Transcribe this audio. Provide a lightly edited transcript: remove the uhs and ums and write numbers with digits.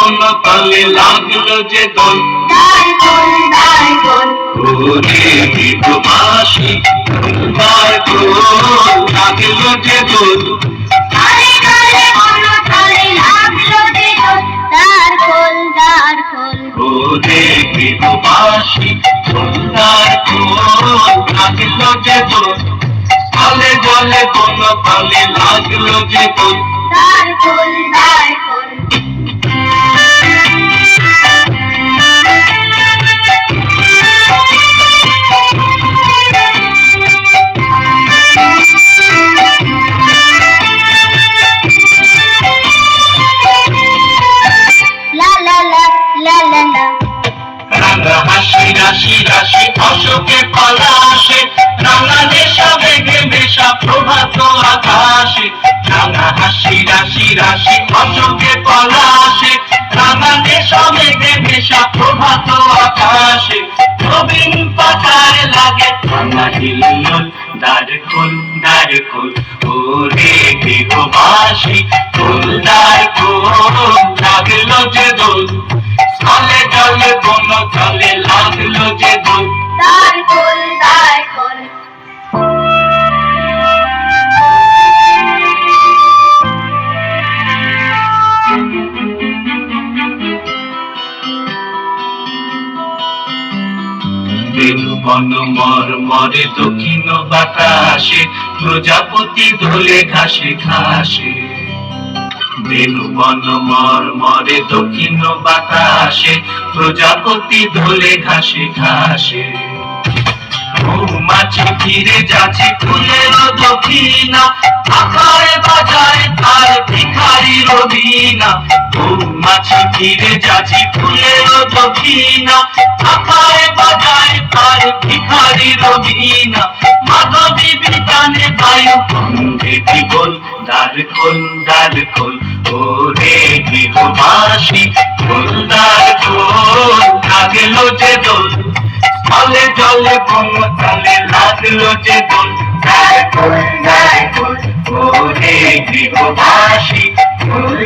কোন তলে লাগলো যে দোল, ওরে গৃহবাসী তোমার দোল লাগলো যে দোল, ওরে গৃহবাসী তোমার দোল লাগলো যে দোল, তলে জলে কোন তলে লাগলো যে দোল। রাঙা হাসি রাশি রাশি অশোকে পলাশে, রাঙা নেশা মেঘে মেশা প্রভাত আকাশে, রাঙা হাসি রাশি রাশি অশোকে পলাশে, রাঙা নেশা মেঘে মেশা প্রভাত আকাশে, নবীন পাতায় লাগে রাঙা হিল্লোল, দ্বার খোল দ্বার খোল, ওরে গৃহবাসী খোল দ্বার খোল, লাগলো যে দোল, তলে জলে কোন তলে লাগলো যে দোল। বেণুবন মর্মরে দক্ষিণ বাতাসে, প্রজাপতি দোলে ঘাসে ঘাসে, বেণুবন মর্মরে দক্ষিণ বাতাসে, প্রজাপতি দোলে ঘাসে ঘাসে, মৌমাছি ফিরে যাচ্ছে ফুলের দক্ষিণা, আকারে বাজায় তার ভিখারির বীণা, মৌমাছি ফিরে যাচ্ছে ফুলের দক্ষিণা, আকারে বাজায় তার ভিখারির বীণা, মাধবী বিতানে বায়ু গন্ধে বিগল, দ্বার খোল দ্বার খোল, ওরে গৃহবাসী খোল দ্বার খোল, লাগলো যে দোল, তলে জলে কোন তলে লাগলো যে দোল, দ্বার খোল দ্বার খোল, ওরে গৃহবাসী খোল।